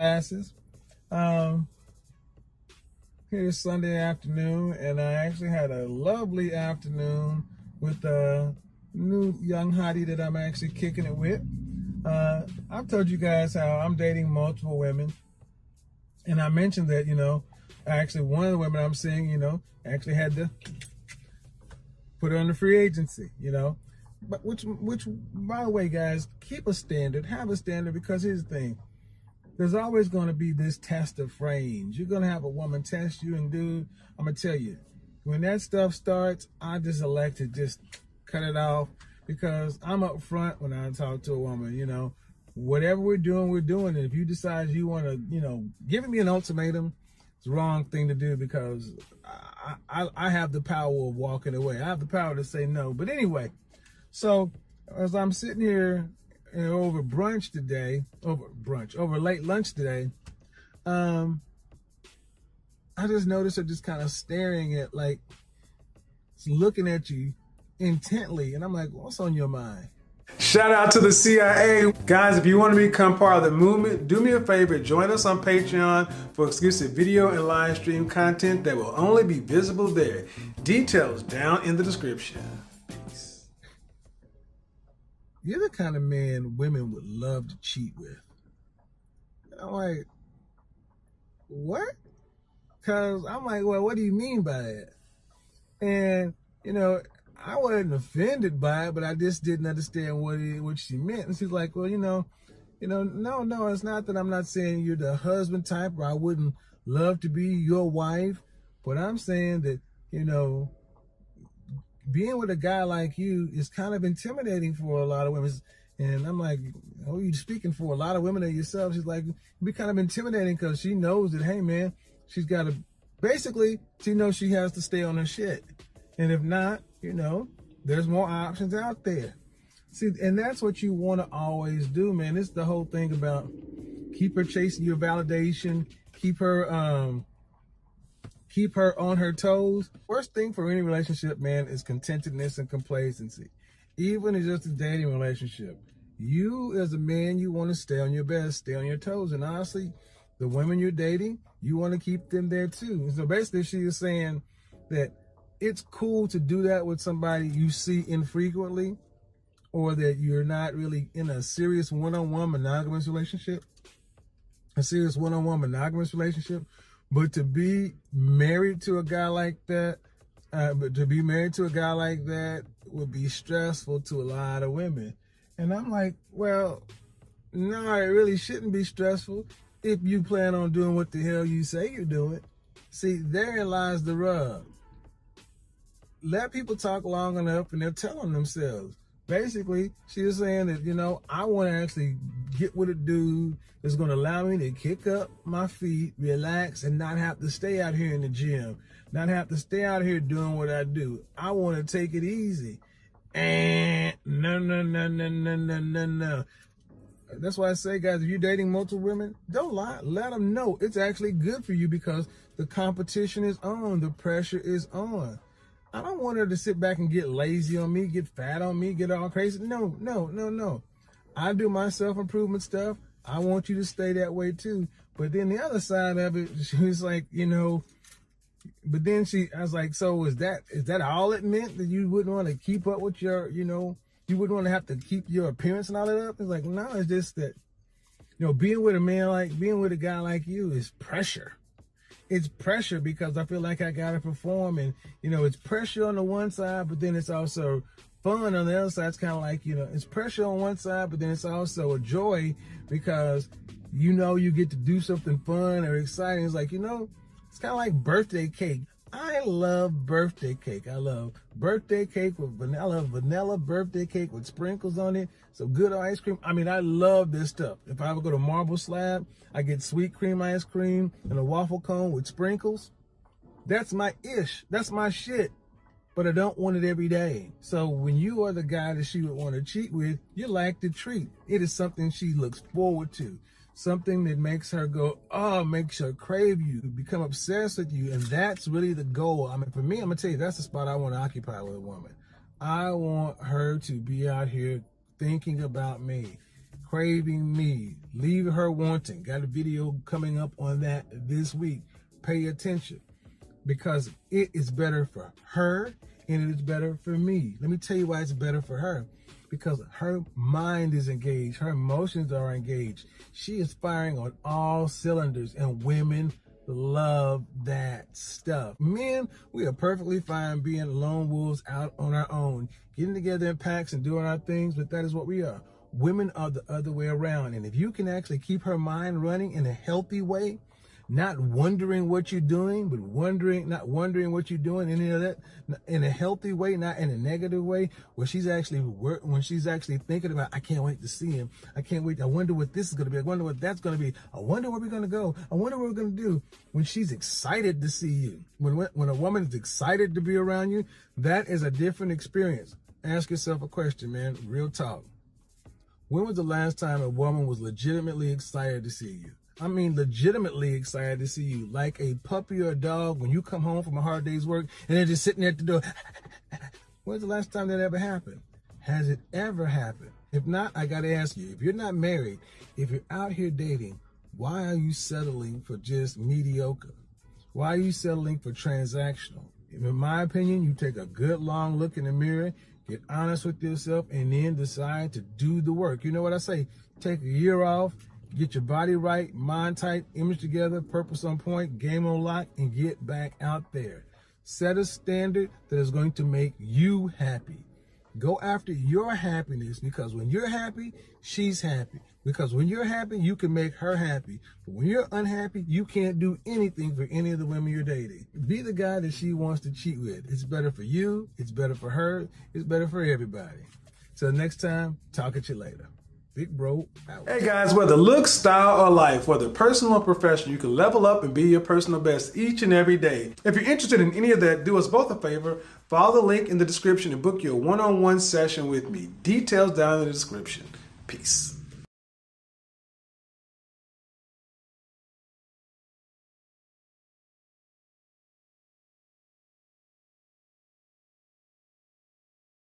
classes. Um, Here's Sunday afternoon, and I actually had a lovely afternoon with a new young hottie that I'm actually kicking it with. I've told you guys how I'm dating multiple women, and I mentioned that, actually one of the women I'm seeing, actually had to put her on the free agency, But which, by the way, guys, keep a standard, have a standard, because here's the thing. There's always going to be this test of frames. You're going to have a woman test you, and dude, I'm going to tell you, when that stuff starts, I just elect to just cut it off, because I'm up front when I talk to a woman, whatever we're doing. And if you decide you want to, giving me an ultimatum, it's the wrong thing to do, because I have the power of walking away. I have the power to say no. But anyway, so as I'm sitting here, over late lunch today, I just noticed her just kind of staring at, like, looking at you intently, and I'm like, what's on your mind? Shout out to the CIA. Guys, if you want to become part of the movement, do me a favor, join us on Patreon for exclusive video and live stream content that will only be visible there. Details down in the description. You're the kind of man women would love to cheat with. And I'm like, what? Because I'm like, well, what do you mean by that? And, I wasn't offended by it, but I just didn't understand what she meant. And she's like, well, no, it's not that I'm not saying you're the husband type, or I wouldn't love to be your wife. But I'm saying that, being with a guy like you is kind of intimidating for a lot of women. And I'm like, oh, you speaking for a lot of women and yourself? She's like, it'd be kind of intimidating, because she knows that, hey, man, she's got to, basically, she knows she has to stay on her shit. And if not, there's more options out there. See, and that's what you want to always do, man. It's the whole thing about keep her chasing your validation, keep her on her toes. Worst thing for any relationship, man, is contentedness and complacency. Even in just a dating relationship, you as a man, you want to stay on your best, stay on your toes. And honestly, the women you're dating, you want to keep them there too. And so basically, she is saying that it's cool to do that with somebody you see infrequently, or that you're not really in a serious one-on-one monogamous relationship, but to be married to a guy like that, would be stressful to a lot of women. And I'm like, well, no, it really shouldn't be stressful if you plan on doing what the hell you say you're doing. See, therein lies the rub. Let people talk long enough and they'll tell on themselves. Basically, she was saying that, I want to actually get with a dude that's going to allow me to kick up my feet, relax, and not have to stay out here in the gym, not have to stay out here doing what I do. I want to take it easy. And no. That's why I say, guys, if you're dating multiple women, don't lie. Let them know it's actually good for you, because the competition is on, the pressure is on. I don't want her to sit back and get lazy on me, get fat on me, get all crazy. No. I do my self-improvement stuff. I want you to stay that way too. But then the other side of it, she was like, but then I was like, so is that all it meant, that you wouldn't want to keep up with your, you wouldn't want to have to keep your appearance and all that up? It's like, no, it's just that, being with a guy like you is pressure. It's pressure, because I feel like I got to perform, and, it's pressure on the one side, but then it's also fun on the other side. It's kind of like, it's pressure on one side, but then it's also a joy, because, you get to do something fun or exciting. It's like, it's kind of like birthday cake. I love birthday cake. I love birthday cake with vanilla birthday cake with sprinkles on it. Some good ice cream. I mean, I love this stuff. If I ever go to Marble Slab, I get sweet cream ice cream and a waffle cone with sprinkles. That's my ish. That's my shit. But I don't want it every day. So when you are the guy that she would want to cheat with, you like the treat. It is something she looks forward to. Something that makes her go, makes her crave you, become obsessed with you. And that's really the goal. I mean, for me, I'm going to tell you, that's the spot I want to occupy with a woman. I want her to be out here thinking about me, craving me, leave her wanting. Got a video coming up on that this week. Pay attention, because it is better for her and it is better for me. Let me tell you why it's better for her. Because her mind is engaged, her emotions are engaged. She is firing on all cylinders, and women love that stuff. Men, we are perfectly fine being lone wolves out on our own, getting together in packs and doing our things, but that is what we are. Women are the other way around. And if you can actually keep her mind running in a healthy way, not wondering what you're doing, but not wondering what you're doing, any of that, in a healthy way, not in a negative way, when she's actually thinking about, I can't wait to see him. I can't wait. I wonder what this is going to be. I wonder what that's going to be. I wonder where we're going to go. I wonder what we're going to do. When she's excited to see you, when a woman is excited to be around you, that is a different experience. Ask yourself a question, man. Real talk. When was the last time a woman was legitimately excited to see you? I mean, legitimately excited to see you, like a puppy or a dog when you come home from a hard day's work and they're just sitting there at the door. When's the last time that ever happened? Has it ever happened? If not, I got to ask you, if you're not married, if you're out here dating, why are you settling for just mediocre? Why are you settling for transactional? In my opinion, you take a good long look in the mirror, get honest with yourself, and then decide to do the work. You know what I say? Take a year off. Get your body right, mind tight, image together, purpose on point, game on lock, and get back out there. Set a standard that is going to make you happy. Go after your happiness, because when you're happy, she's happy. Because when you're happy, you can make her happy. But when you're unhappy, you can't do anything for any of the women you're dating. Be the guy that she wants to cheat with. It's better for you. It's better for her. It's better for everybody. Till next time, talk at you later. Big bro out. Hey guys, whether looks, style, or life, whether personal or professional, you can level up and be your personal best each and every day. If you're interested in any of that, do us both a favor. Follow the link in the description and book your one-on-one session with me. Details down in the description. Peace.